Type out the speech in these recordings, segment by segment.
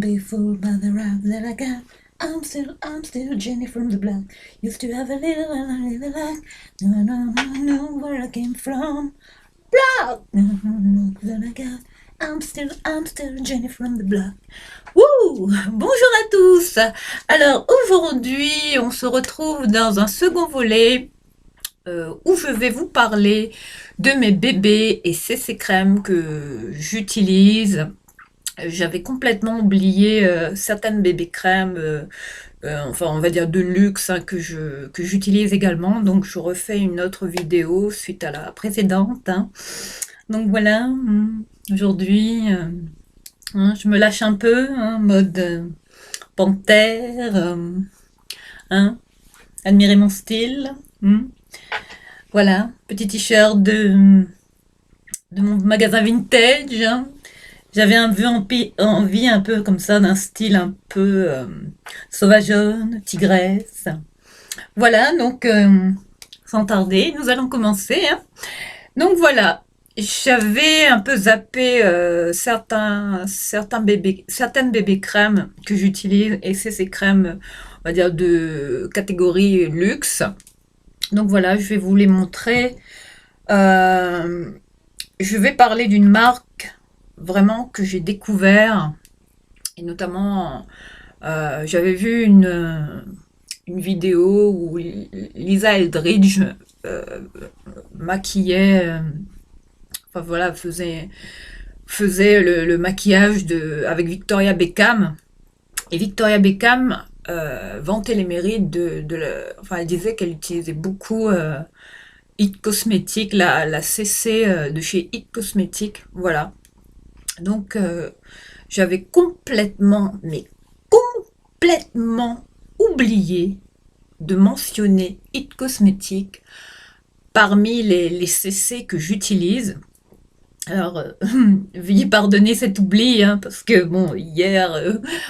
be fooled by the rap that I got. I'm still Jenny from the block. Used to have a little lack. No, where I came from. Block. No, that I got. I'm still Jenny from the block. Wouh! Bonjour à tous. Alors aujourd'hui, on se retrouve dans un second volet où je vais vous parler de mes bébés et CC crèmes que j'utilise. J'avais complètement oublié certaines bébés crèmes, enfin on va dire de luxe, hein, que j'utilise également. Donc je refais une autre vidéo suite à la précédente, hein. Donc voilà, aujourd'hui hein, je me lâche un peu, hein, mode panthère, hein, admirez mon style. Voilà, petit t-shirt de mon magasin vintage, hein. J'avais envie un peu comme ça d'un style un peu sauvageonne, tigresse. Voilà, donc sans tarder, nous allons commencer, hein. Donc voilà, j'avais un peu zappé certaines bébés crèmes que j'utilise, et c'est ces crèmes, on va dire, de catégorie luxe. Donc voilà, je vais vous les montrer. Je vais parler d'une marque vraiment que j'ai découvert, et notamment j'avais vu une vidéo où Lisa Eldridge maquillait, enfin voilà, faisait le maquillage avec Victoria Beckham, et Victoria Beckham vantait les mérites enfin elle disait qu'elle utilisait beaucoup It Cosmetics, la CC de chez It Cosmetics, voilà. Donc j'avais complètement oublié de mentionner It Cosmetics parmi les CC que j'utilise. Alors, veuillez pardonner cet oubli, hein, parce que bon, hier,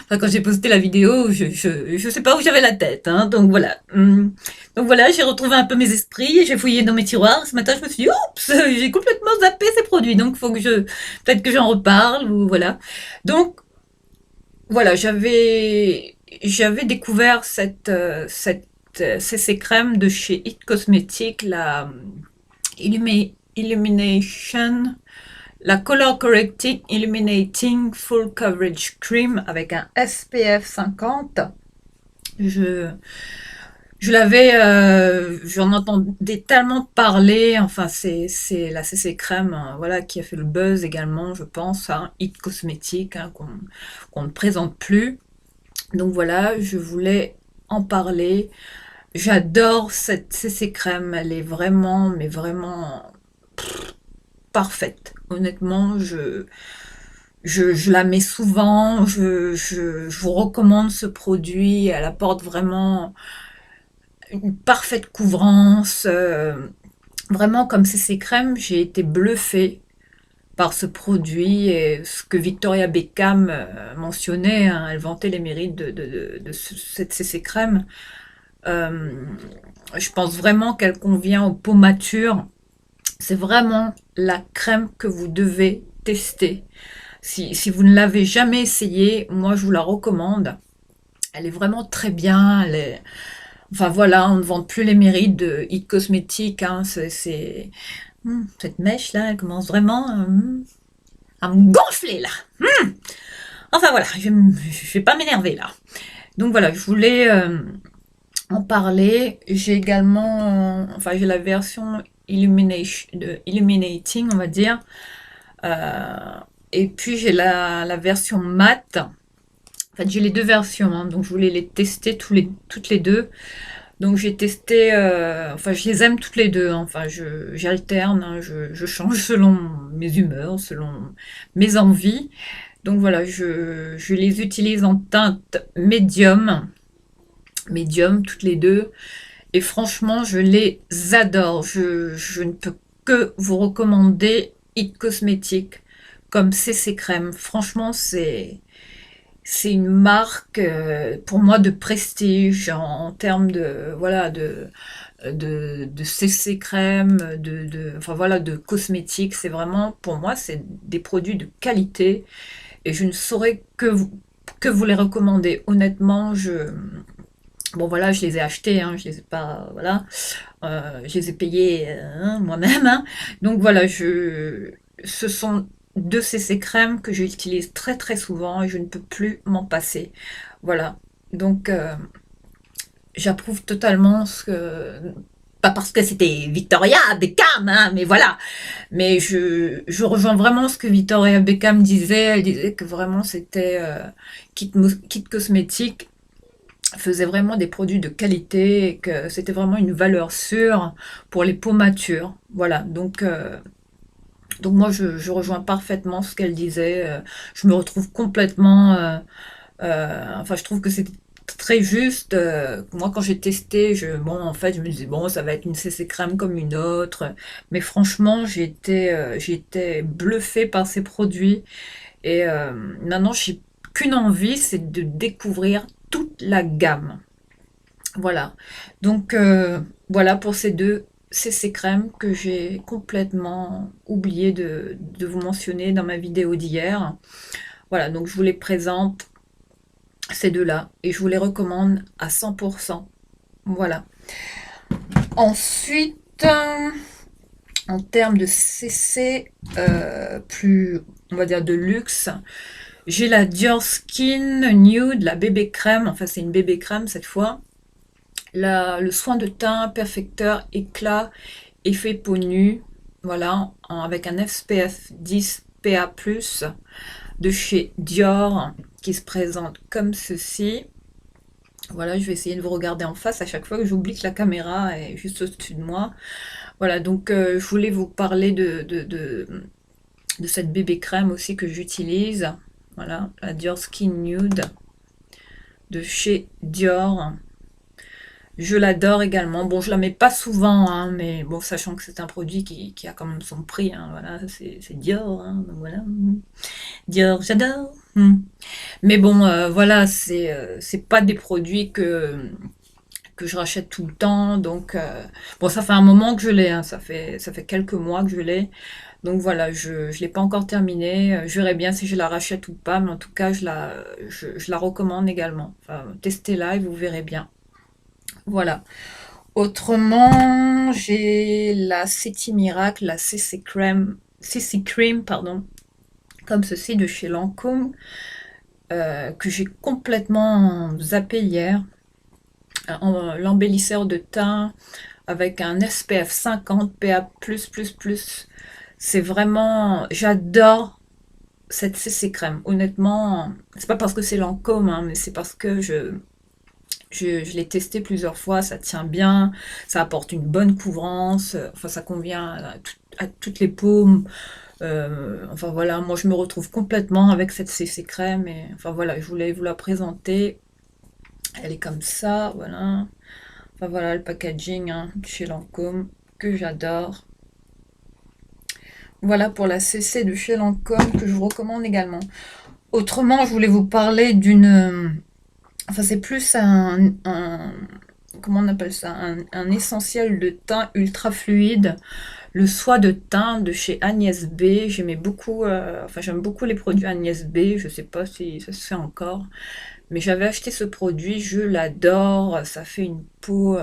enfin, quand j'ai posté la vidéo, je sais pas où j'avais la tête, hein, donc voilà. Donc voilà, j'ai retrouvé un peu mes esprits, et j'ai fouillé dans mes tiroirs. Ce matin, je me suis dit, oups, j'ai complètement zappé ces produits, donc faut que peut-être que j'en reparle, ou voilà. Donc, voilà, j'avais découvert CC crème de chez It Cosmetics, la Illumination, la Color Correcting Illuminating Full Coverage Cream avec un SPF 50. J'en entendais tellement parler. Enfin, c'est la CC crème, voilà, qui a fait le buzz également, je pense, hein, It Cosmetics, hein, qu'on ne présente plus. Donc voilà, je voulais en parler. J'adore cette CC crème, elle est vraiment, mais vraiment parfaite. Honnêtement, je la mets souvent, je vous recommande ce produit, elle apporte vraiment une parfaite couvrance. Vraiment, comme CC crème, j'ai été bluffée par ce produit, et ce que Victoria Beckham mentionnait, hein, elle vantait les mérites de cette CC crème. Je pense vraiment qu'elle convient aux peaux matures. C'est vraiment la crème que vous devez tester. Si vous ne l'avez jamais essayée, moi je vous la recommande. Elle est vraiment très bien. Enfin voilà, on ne vante plus les mérites de It Cosmetics, hein. Cette mèche là, elle commence vraiment à me gonfler là. Enfin voilà, je vais pas m'énerver là. Donc voilà, je voulais en parler. J'ai également, enfin j'ai la version Illuminating, on va dire. Et puis j'ai la version mat. En fait, j'ai les deux versions, hein, donc je voulais les tester toutes les deux. Donc j'ai testé, enfin je les aime toutes les deux, hein. Enfin j'alterne, hein, je change selon mes humeurs, selon mes envies. Donc voilà, je les utilise en teinte médium toutes les deux. Et franchement, je les adore. Je ne peux que vous recommander It Cosmetics comme CC crème. Franchement, c'est une marque pour moi de prestige en termes de voilà de CC crème, enfin voilà, de cosmétiques. C'est vraiment, pour moi, c'est des produits de qualité, et je ne saurais que vous les recommandez. Honnêtement, bon voilà, je les ai achetés, hein, je les ai pas, voilà, je les ai payés moi-même, hein. Donc voilà, ce sont deux CC crèmes que j'utilise très très souvent et je ne peux plus m'en passer. Voilà, donc j'approuve totalement ce que... Pas parce que c'était Victoria Beckham, hein, mais voilà. Mais je rejoins vraiment ce que Victoria Beckham disait. Elle disait que vraiment c'était Kit Cosmétique faisait vraiment des produits de qualité et que c'était vraiment une valeur sûre pour les peaux matures. Voilà, donc moi je rejoins parfaitement ce qu'elle disait. Je me retrouve complètement... enfin, je trouve que c'est très juste. Moi, quand j'ai testé, bon, en fait, je me disais, bon, ça va être une CC crème comme une autre. Mais franchement, j'ai été bluffée par ces produits. Et maintenant, j'ai qu'une envie, c'est de découvrir toute la gamme. Voilà. Donc, voilà pour ces deux CC crèmes que j'ai complètement oublié de vous mentionner dans ma vidéo d'hier. Voilà, donc je vous les présente ces deux-là et je vous les recommande à 100%. Voilà. Ensuite, en termes de CC plus, on va dire, de luxe, j'ai la Dior Skin Nude, la bébé crème. Enfin, c'est une bébé crème cette fois. Le soin de teint perfecteur éclat effet peau nue. Voilà, avec un SPF 10 PA+, de chez Dior, qui se présente comme ceci. Voilà, je vais essayer de vous regarder en face à chaque fois que j'oublie que la caméra est juste au-dessus de moi. Voilà, donc je voulais vous parler de cette bébé crème aussi que j'utilise. Voilà, la Dior Skin Nude de chez Dior. Je l'adore également. Bon, je la mets pas souvent, hein, mais bon, sachant que c'est un produit qui a quand même son prix, hein, voilà, c'est Dior, hein, donc voilà. Dior, j'adore. Mais bon, voilà, c'est pas des produits que je rachète tout le temps, donc bon, ça fait un moment que je l'ai, hein, ça fait quelques mois que je l'ai, donc voilà, je l'ai pas encore terminé. Je verrai bien si je la rachète ou pas, mais en tout cas, je la recommande également. Enfin, testez-la et vous verrez bien. Voilà. Autrement, j'ai la City Miracle, la CC Cream, pardon, comme ceci de chez Lancôme, que j'ai complètement zappé hier. L'embellisseur de teint avec un SPF 50 PA+++. C'est vraiment... J'adore cette CC crème. Honnêtement, c'est pas parce que c'est Lancôme, hein, mais c'est parce que je l'ai testé plusieurs fois, ça tient bien, ça apporte une bonne couvrance, enfin ça convient à toutes les peaux. Enfin voilà, moi je me retrouve complètement avec cette CC crème et enfin voilà, je voulais vous la présenter. Elle est comme ça, voilà. Enfin voilà le packaging, hein, chez Lancôme que j'adore. Voilà pour la CC de chez Lancôme que je vous recommande également. Autrement, je voulais vous parler d'une... Enfin, c'est plus comment on appelle ça, un essentiel de teint ultra fluide, le soie de teint de chez Agnès B. J'aimais beaucoup, enfin j'aime beaucoup les produits Agnès B. Je sais pas si ça se fait encore, mais j'avais acheté ce produit, je l'adore. Ça fait une peau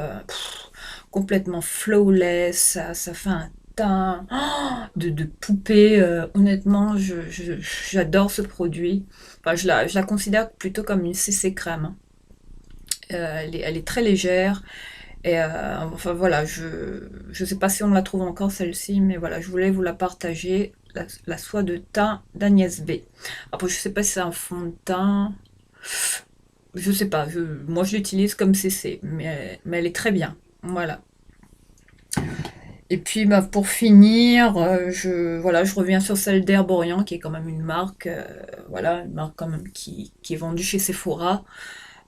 complètement flawless, ça fait un teint de poupée. Honnêtement, j'adore ce produit. Enfin, je la considère plutôt comme une CC crème. Elle est très légère. Et enfin voilà, je sais pas si on la trouve encore celle-ci, mais voilà, je voulais vous la partager. La soie de teint d'Agnès B. Après, je sais pas si c'est un fond de teint. Je sais pas, moi je l'utilise comme CC, mais elle est très bien. Voilà. Et puis bah, pour finir, voilà, je reviens sur celle d'Herborian, qui est quand même une marque, voilà, une marque quand même qui est vendue chez Sephora,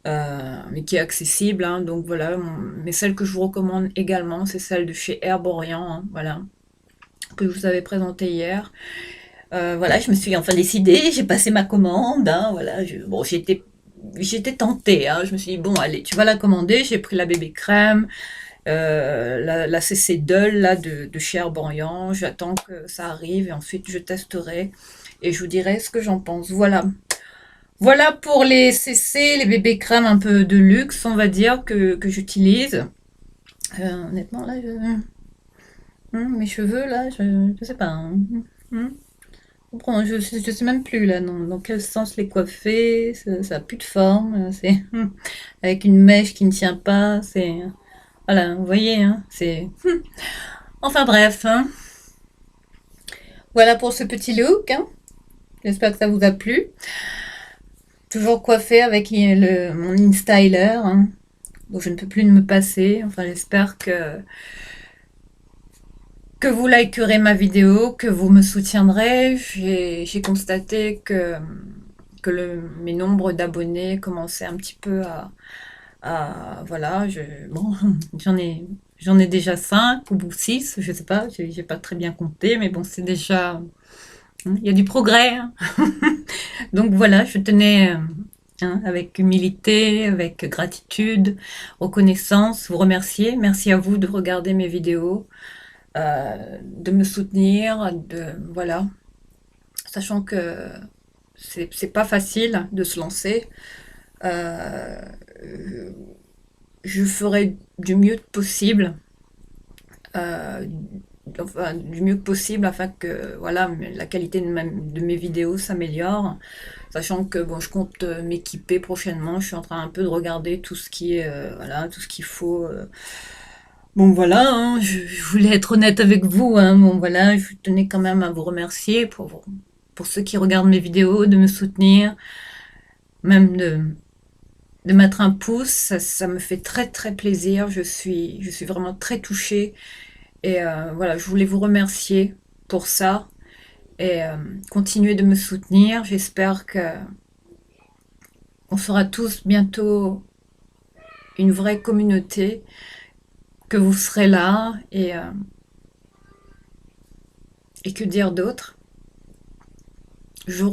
mais qui est accessible, hein, donc voilà. Mais celle que je vous recommande également, c'est celle de chez Herborian, hein, voilà, que je vous avais présentée hier. Voilà, je me suis enfin décidée, j'ai passé ma commande, hein, voilà, bon, j'étais tentée, hein, je me suis dit, bon, allez, tu vas la commander, j'ai pris la bébé crème, la CC Doll là, de chez Herborian, j'attends que ça arrive et ensuite je testerai et je vous dirai ce que j'en pense. Voilà. Voilà pour les CC, les bébés crèmes un peu de luxe, on va dire, que j'utilise. Honnêtement, là, mes cheveux, là, je sais pas, hein. Hum. Je sais même plus là dans quel sens les coiffer, ça a plus de forme, c'est avec une mèche qui ne tient pas, c'est voilà, vous voyez, hein, c'est enfin bref, hein. Voilà pour ce petit look, hein. J'espère que ça vous a plu. Toujours coiffé avec mon InStyler, hein, dont je ne peux plus me passer. Enfin, j'espère que vous likerez ma vidéo, que vous me soutiendrez. J'ai constaté que mes nombres d'abonnés commençaient un petit peu voilà, bon, j'en ai déjà 5 ou 6, je sais pas, j'ai pas très bien compté, mais bon, c'est déjà, il y a du progrès, hein. Donc voilà, je tenais, hein, avec humilité, avec gratitude, reconnaissance, vous remercier. Merci à vous de regarder mes vidéos, de me soutenir, voilà, sachant que c'est pas facile de se lancer. Euh, je ferai du mieux possible, euh, enfin, du mieux possible afin que voilà, la qualité de mes vidéos s'améliore. Sachant que bon, je compte m'équiper prochainement. Je suis en train un peu de regarder tout ce qui est voilà, tout ce qu'il faut. Bon voilà, hein, je voulais être honnête avec vous, hein. Bon voilà, je tenais quand même à vous remercier pour ceux qui regardent mes vidéos, de me soutenir, même de mettre un pouce, ça me fait très très plaisir. Je suis vraiment très touchée. Et voilà, je voulais vous remercier pour ça. Et continuer de me soutenir. J'espère que on sera tous bientôt une vraie communauté, que vous serez là. Et que dire d'autre? Je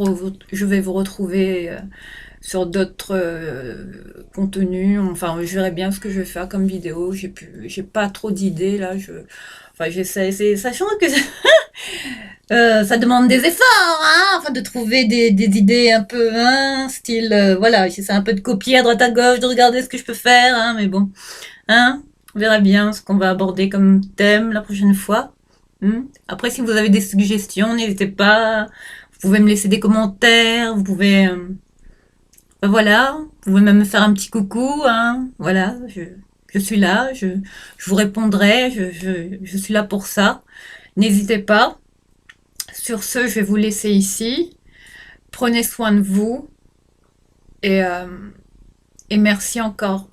vais vous retrouver sur d'autres contenus. Enfin, je verrai bien ce que je vais faire comme vidéo. J'ai pas trop d'idées là. Enfin, j'essaie, sachant que ça demande des efforts, hein, enfin de trouver des idées un peu, hein, style, voilà, j'essaie un peu de copier à droite à gauche, de regarder ce que je peux faire, hein, mais bon, hein, on verra bien ce qu'on va aborder comme thème la prochaine fois. Après, si vous avez des suggestions, n'hésitez pas. Vous pouvez me laisser des commentaires, vous pouvez, ben voilà, vous pouvez même me faire un petit coucou, hein, voilà, je suis là, je vous répondrai, je suis là pour ça. N'hésitez pas. Sur ce, je vais vous laisser ici. Prenez soin de vous et, euh, et merci encore.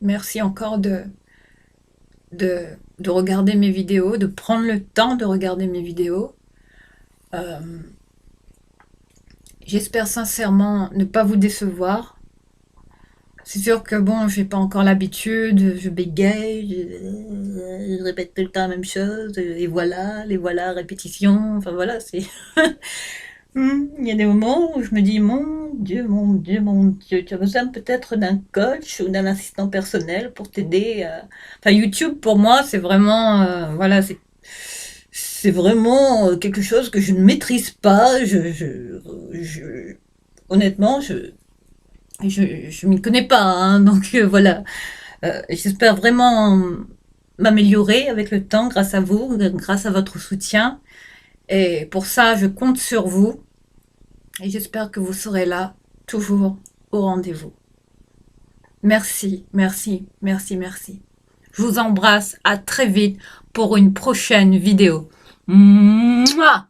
Merci encore de, de regarder mes vidéos, de prendre le temps de regarder mes vidéos. Euh, J'espère sincèrement ne pas vous décevoir. C'est sûr que bon, j'ai pas encore l'habitude, je bégaye, je répète tout le temps la même chose, et voilà, les voilà, répétition, enfin voilà, c'est... Il y a des moments où je me dis, mon Dieu, mon Dieu, mon Dieu, tu as besoin peut-être d'un coach ou d'un assistant personnel pour t'aider. Enfin, YouTube, pour moi, c'est vraiment, voilà, c'est vraiment quelque chose que je ne maîtrise pas. Honnêtement, je m'y connais pas, hein, donc voilà. J'espère vraiment m'améliorer avec le temps grâce à vous, grâce à votre soutien. Et pour ça, je compte sur vous. Et j'espère que vous serez là, toujours au rendez-vous. Merci, merci, merci, merci. Je vous embrasse, à très vite pour une prochaine vidéo. Mouah.